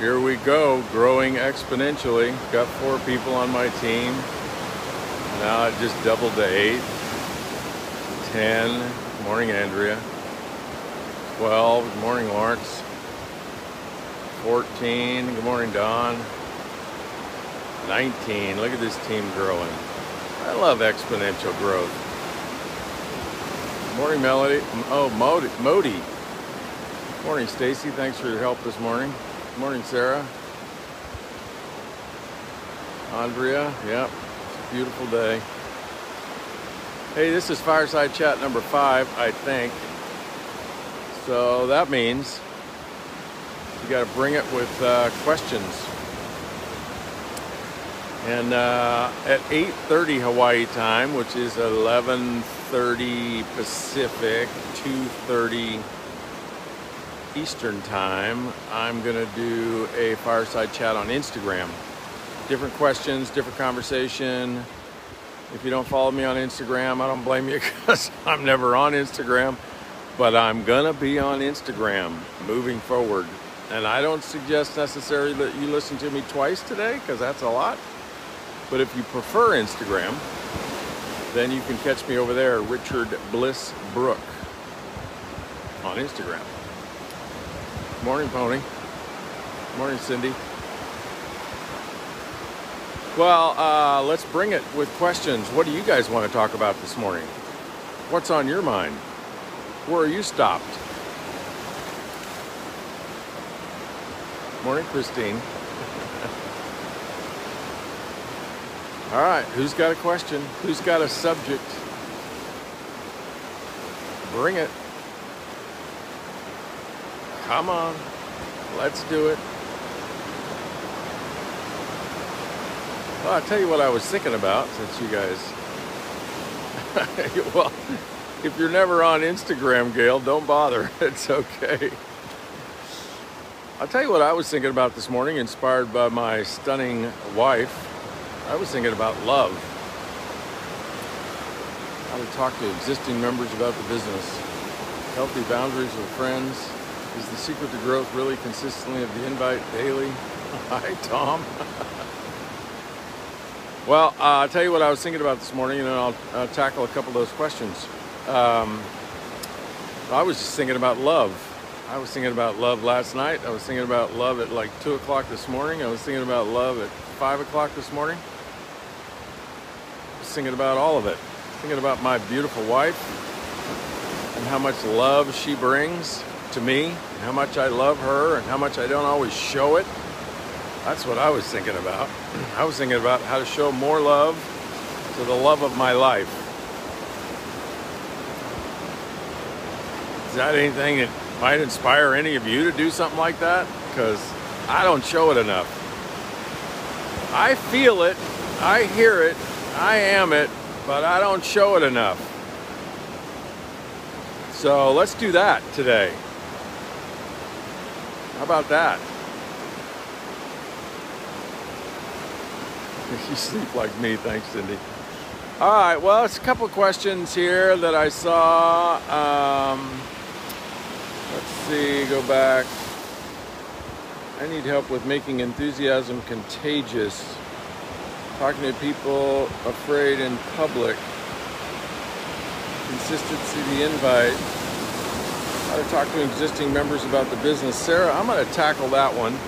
Here we go, growing exponentially. Got 4 people on my team. Now it just doubled to 8. 10. Good morning, Andrea. 12. Good morning, Lawrence. 14. Good morning, Don. 19. Look at this team growing. I love exponential growth. Good morning, Melody. Oh, Modi. Good morning, Stacy. Thanks for your help this morning. Good morning, Sarah. Andrea. Yep. It's a beautiful day. Hey, this is Fireside Chat number 5, I think. So that means you got to bring it with questions. And at 8:30 Hawaii time, which is 11:30 Pacific, 2:30 Eastern time, I'm gonna do a fireside chat on Instagram. Different questions, different conversation. If you don't follow me on Instagram, I don't blame you because I'm never on Instagram, but I'm gonna be on Instagram moving forward. And I don't suggest necessarily that you listen to me twice today because that's a lot. But if you prefer Instagram, then you can catch me over there, Richard Bliss Brooke on Instagram. Morning, Pony. Morning, Cindy. Well, let's bring it with questions. What do you guys want to talk about this morning? What's on your mind? Where are you stopped? Morning, Christine. All right, who's got a question? Who's got a subject? Bring it. Come on, let's do it. Well, I'll tell you what I was thinking about since you guys... Well, if you're never on Instagram, Gail, don't bother. It's okay. I'll tell you what I was thinking about this morning, inspired by my stunning wife. I was thinking about love. How to talk to existing members about the business. Healthy boundaries with friends. Is the secret to growth really consistently of the invite daily? Hi, Tom. Well, I'll tell you what I was thinking about this morning, and then I'll tackle a couple of those questions. I was just thinking about love. I was thinking about love last night. I was thinking about love at like 2 o'clock this morning. I was thinking about love at 5 o'clock this morning. I was thinking about all of it. Thinking about my beautiful wife and how much love she brings to me, and how much I love her, and how much I don't always show it. That's what I was thinking about. I was thinking about how to show more love to the love of my life. Is that anything that might inspire any of you to do something like that? Because I don't show it enough. I feel it, I hear it, I am it, but I don't show it enough. So let's do that today. How about that? You sleep like me, thanks, Cindy. All right, well, it's a couple of questions here that I saw. Let's see, go back. I need help with making enthusiasm contagious. Talking to people afraid in public. Consistency, the invite. How to talk to existing members about the business. Sarah, I'm going to tackle that one.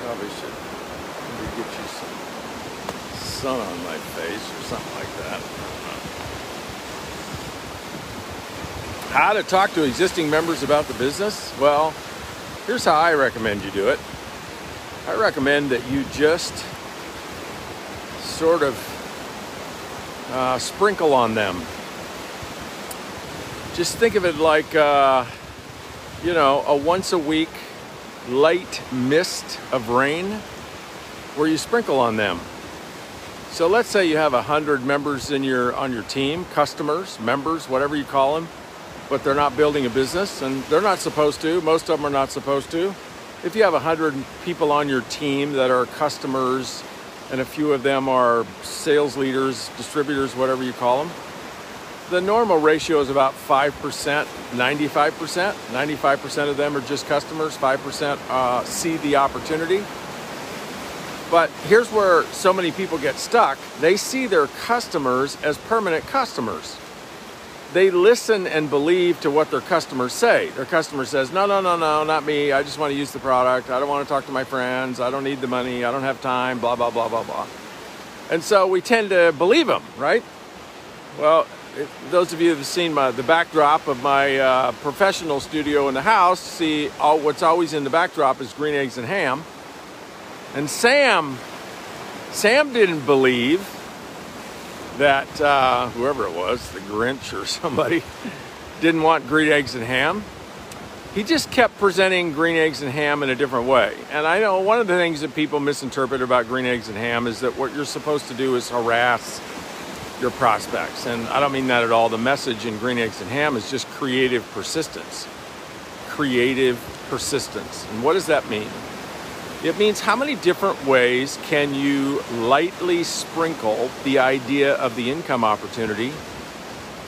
Probably should maybe get you some sun on my face or something like that. How to talk to existing members about the business? Well, here's how I recommend you do it. I recommend that you just sort of sprinkle on them. Just think of it like, a once a week light mist of rain where you sprinkle on them. So let's say you have 100 members on your team, customers, members, whatever you call them, but they're not building a business, and they're not supposed to. Most of them are not supposed to. If you have 100 people on your team that are customers, and a few of them are sales leaders, distributors, whatever you call them, the normal ratio is about 5%, 95%. 95% of them are just customers, 5% see the opportunity. But here's where so many people get stuck. They see their customers as permanent customers. They listen and believe to what their customers say. Their customer says, no, not me. I just want to use the product. I don't want to talk to my friends. I don't need the money. I don't have time, blah, blah, blah, blah, blah. And so we tend to believe them, right? Well, those of you who have seen the backdrop of my professional studio in the house see what's always in the backdrop is green eggs and ham. And Sam didn't believe that whoever it was, the Grinch or somebody, didn't want green eggs and ham. He just kept presenting green eggs and ham in a different way. And I know one of the things that people misinterpret about green eggs and ham is that what you're supposed to do is harass your prospects. And I don't mean that at all. The message in green eggs and ham is just creative persistence. Creative persistence. And what does that mean? It means how many different ways can you lightly sprinkle the idea of the income opportunity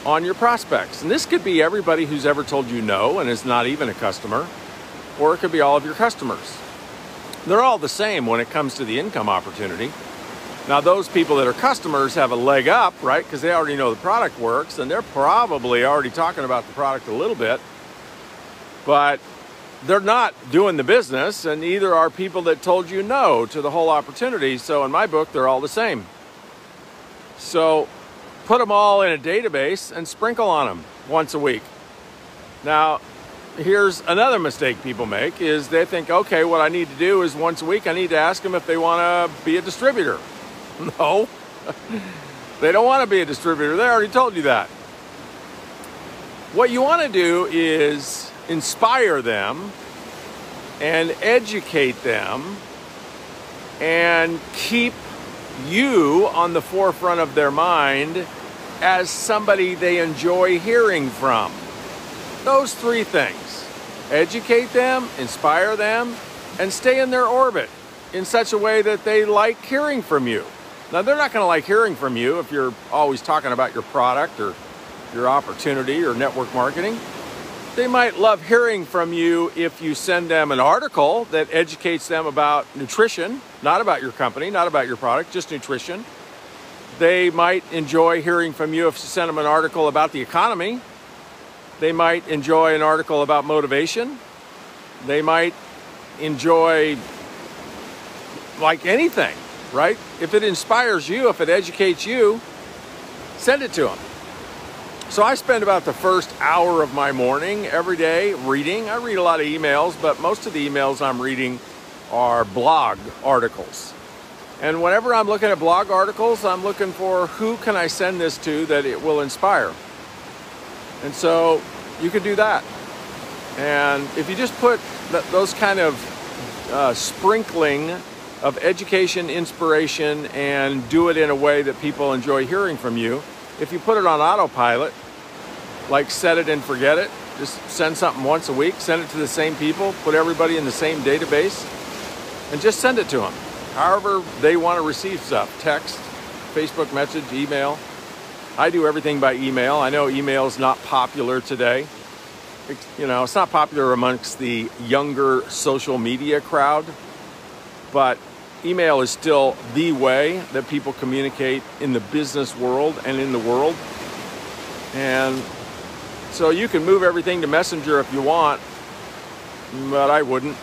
on your prospects? And this could be everybody who's ever told you no and is not even a customer, or it could be all of your customers. They're all the same when it comes to the income opportunity. Now, those people that are customers have a leg up, right? Because they already know the product works, and they're probably already talking about the product a little bit, but they're not doing the business, and neither are people that told you no to the whole opportunity. So in my book, they're all the same. So put them all in a database and sprinkle on them once a week. Now, here's another mistake people make is they think, okay, what I need to do is once a week, I need to ask them if they want to be a distributor. No, they don't want to be a distributor. They already told you that. What you want to do is inspire them and educate them and keep you on the forefront of their mind as somebody they enjoy hearing from. Those three things: educate them, inspire them, and stay in their orbit in such a way that they like hearing from you. Now, they're not going to like hearing from you if you're always talking about your product or your opportunity or network marketing. They might love hearing from you if you send them an article that educates them about nutrition, not about your company, not about your product, just nutrition. They might enjoy hearing from you if you send them an article about the economy. They might enjoy an article about motivation. They might enjoy like anything, right? If it inspires you, if it educates you, send it to them. So I spend about the first hour of my morning every day reading. I read a lot of emails, but most of the emails I'm reading are blog articles. And whenever I'm looking at blog articles, I'm looking for who can I send this to that it will inspire. And so you could do that. And if you just put those kind of sprinkling of education, inspiration, and do it in a way that people enjoy hearing from you, if you put it on autopilot, like set it and forget it, just send something once a week, send it to the same people, put everybody in the same database, and just send it to them. However they want to receive stuff, text, Facebook message, email. I do everything by email. I know email is not popular today. It's not popular amongst the younger social media crowd, but email is still the way that people communicate in the business world and in the world. And so you can move everything to Messenger if you want, but I wouldn't.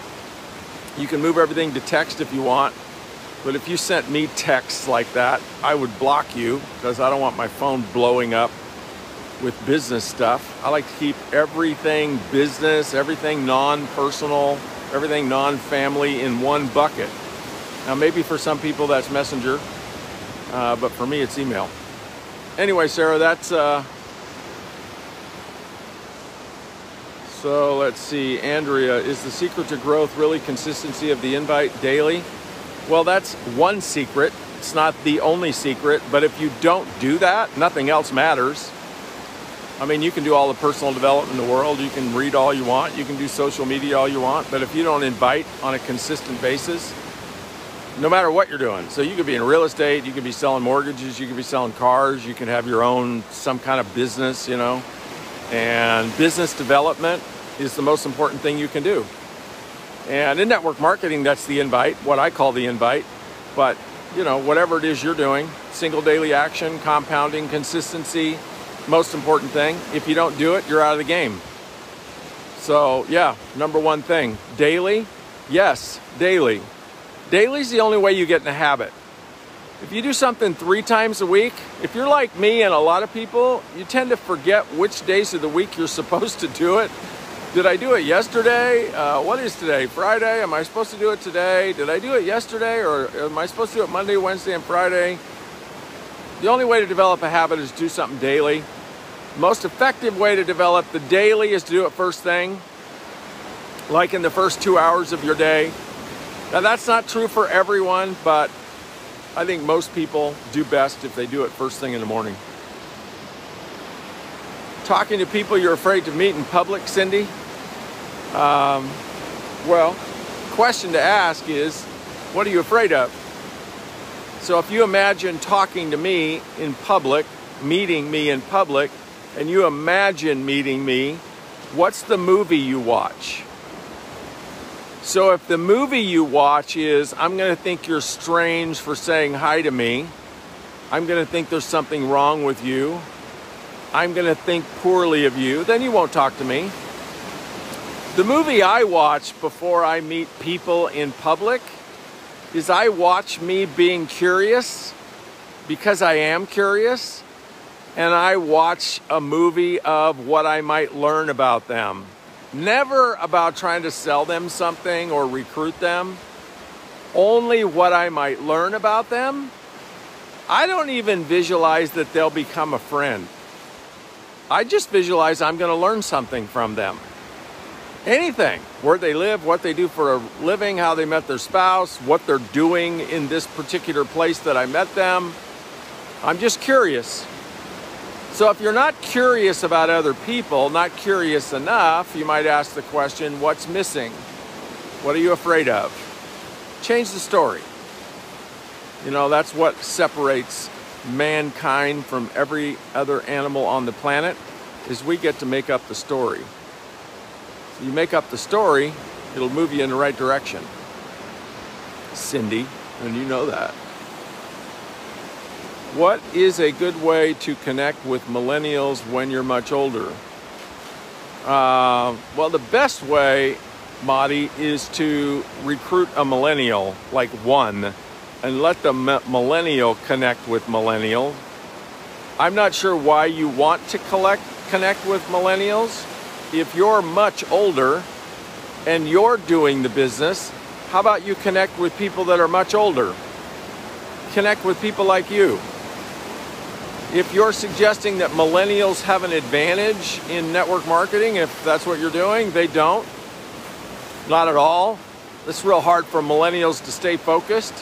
You can move everything to text if you want, but if you sent me texts like that, I would block you because I don't want my phone blowing up with business stuff. I like to keep everything business, everything non-personal, everything non-family in one bucket. Now, maybe for some people that's Messenger, but for me it's email. Anyway, Sarah, that's... So let's see, Andrea, is the secret to growth really consistency of the invite daily? Well, that's one secret. It's not the only secret, but if you don't do that, nothing else matters. I mean, you can do all the personal development in the world. You can read all you want. You can do social media all you want. But if you don't invite on a consistent basis, no matter what you're doing. So you could be in real estate, you could be selling mortgages, you could be selling cars, you can have your own, some kind of business, you know. And business development is the most important thing you can do. And in network marketing, that's the invite, what I call the invite. But, you know, whatever it is you're doing, single daily action, compounding, consistency, most important thing. If you don't do it, you're out of the game. So, yeah, number one thing, daily. Yes, daily. Daily's the only way you get in a habit. If you do something 3 times a week, if you're like me and a lot of people, you tend to forget which days of the week you're supposed to do it. Did I do it yesterday? What is today? Friday? Am I supposed to do it today? Did I do it yesterday, or am I supposed to do it Monday, Wednesday, and Friday? The only way to develop a habit is to do something daily. Most effective way to develop the daily is to do it first thing, like in the first 2 hours of your day. Now that's not true for everyone, but I think most people do best if they do it first thing in the morning. Talking to people you're afraid to meet in public, Cindy? Well, question to ask is, what are you afraid of? So if you imagine talking to me in public, meeting me in public, and you imagine meeting me, what's the movie you watch? So if the movie you watch is, I'm going to think you're strange for saying hi to me, I'm going to think there's something wrong with you, I'm going to think poorly of you, then you won't talk to me. The movie I watch before I meet people in public is I watch me being curious, because I am curious, and I watch a movie of what I might learn about them. Never about trying to sell them something or recruit them. Only what I might learn about them. I don't even visualize that they'll become a friend. I just visualize I'm going to learn something from them. Anything. Where they live, what they do for a living, how they met their spouse, what they're doing in this particular place that I met them. I'm just curious. So if you're not curious about other people, not curious enough, you might ask the question, what's missing? What are you afraid of? Change the story. You know, that's what separates mankind from every other animal on the planet, is we get to make up the story. So you make up the story, it'll move you in the right direction. Cindy, and you know that. What is a good way to connect with millennials when you're much older? Well, the best way, Madi, is to recruit a millennial, like one, and let the millennial connect with millennial. I'm not sure why you want to connect with millennials. If you're much older and you're doing the business, how about you connect with people that are much older? Connect with people like you. If you're suggesting that millennials have an advantage in network marketing, if that's what you're doing, they don't. Not at all. It's real hard for millennials to stay focused.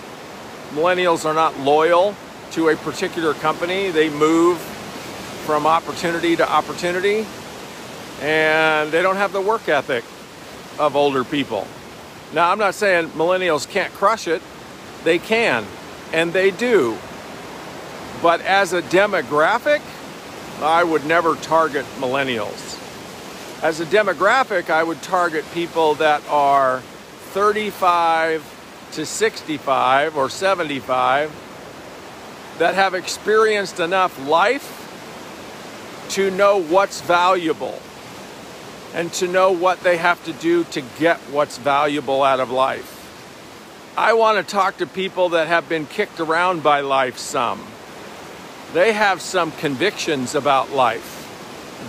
Millennials are not loyal to a particular company. They move from opportunity to opportunity, and they don't have the work ethic of older people. Now, I'm not saying millennials can't crush it. They can, and they do. But as a demographic, I would never target millennials. As a demographic, I would target people that are 35 to 65 or 75 that have experienced enough life to know what's valuable and to know what they have to do to get what's valuable out of life. I want to talk to people that have been kicked around by life some. They have some convictions about life.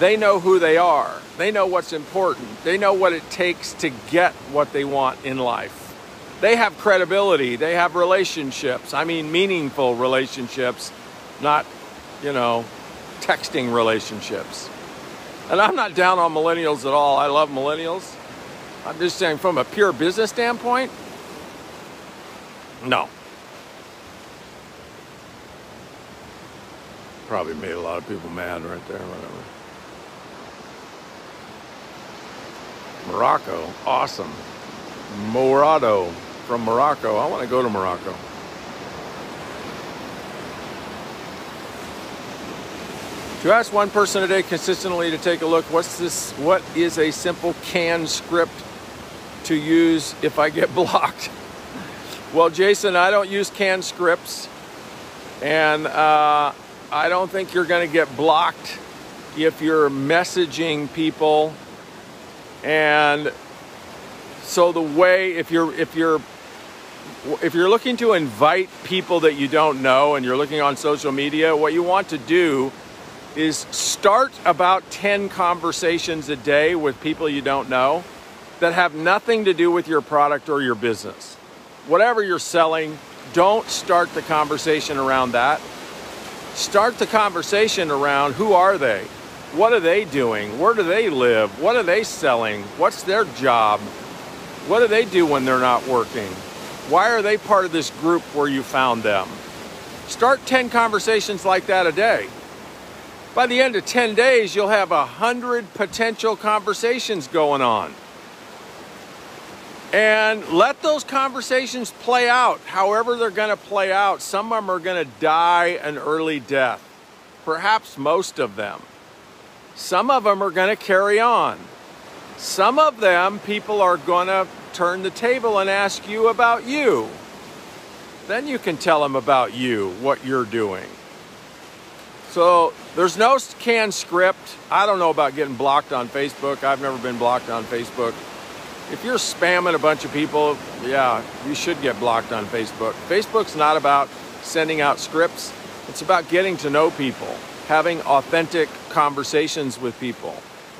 They know who they are. They know what's important. They know what it takes to get what they want in life. They have credibility. They have relationships. I mean, meaningful relationships, not, texting relationships. And I'm not down on millennials at all. I love millennials. I'm just saying from a pure business standpoint, no. Probably made a lot of people mad right there, whatever. Morocco, awesome. Morado, from Morocco. I want to go to Morocco. To ask one person a day consistently to take a look, what is a simple canned script to use if I get blocked? Well, Jason, I don't use canned scripts, and I don't think you're going to get blocked if you're messaging people. And so the way, if you're looking to invite people that you don't know and you're looking on social media, what you want to do is start about 10 conversations a day with people you don't know that have nothing to do with your product or your business. Whatever you're selling, don't start the conversation around that. Start the conversation around who are they? What are they doing? Where do they live? What are they selling? What's their job? What do they do when they're not working? Why are they part of this group where you found them? Start 10 conversations like that a day. By the end of 10 days, you'll have 100 potential conversations going on. And let those conversations play out, however they're going to play out. Some of them are going to die an early death, perhaps most of them. Some of them are going to carry on. Some of them, people are going to turn the table and ask you about you. Then you can tell them about you, what you're doing. So there's no canned script. I don't know about getting blocked on Facebook. I've never been blocked on Facebook. If you're spamming a bunch of people, yeah, you should get blocked on Facebook. Facebook's not about sending out scripts. It's about getting to know people, having authentic conversations with people.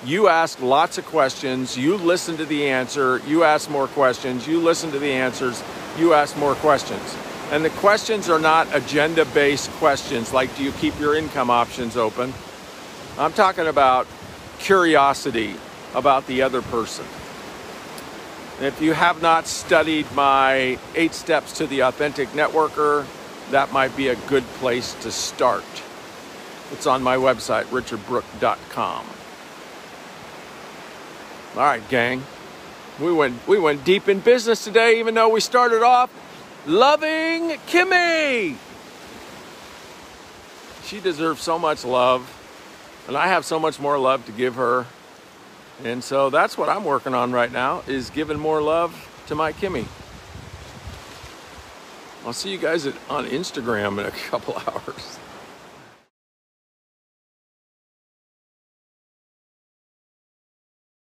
You ask lots of questions, you listen to the answer, you ask more questions, you listen to the answers, you ask more questions. And the questions are not agenda-based questions like, do you keep your income options open? I'm talking about curiosity about the other person. If you have not studied my 8 Steps to the Authentic Networker, that might be a good place to start. It's on my website, richardbrooke.com. All right, gang. We went deep in business today, even though we started off loving Kimmy. She deserves so much love, and I have so much more love to give her. And so that's what I'm working on right now, is giving more love to my Kimmy. I'll see you guys on Instagram in a couple hours.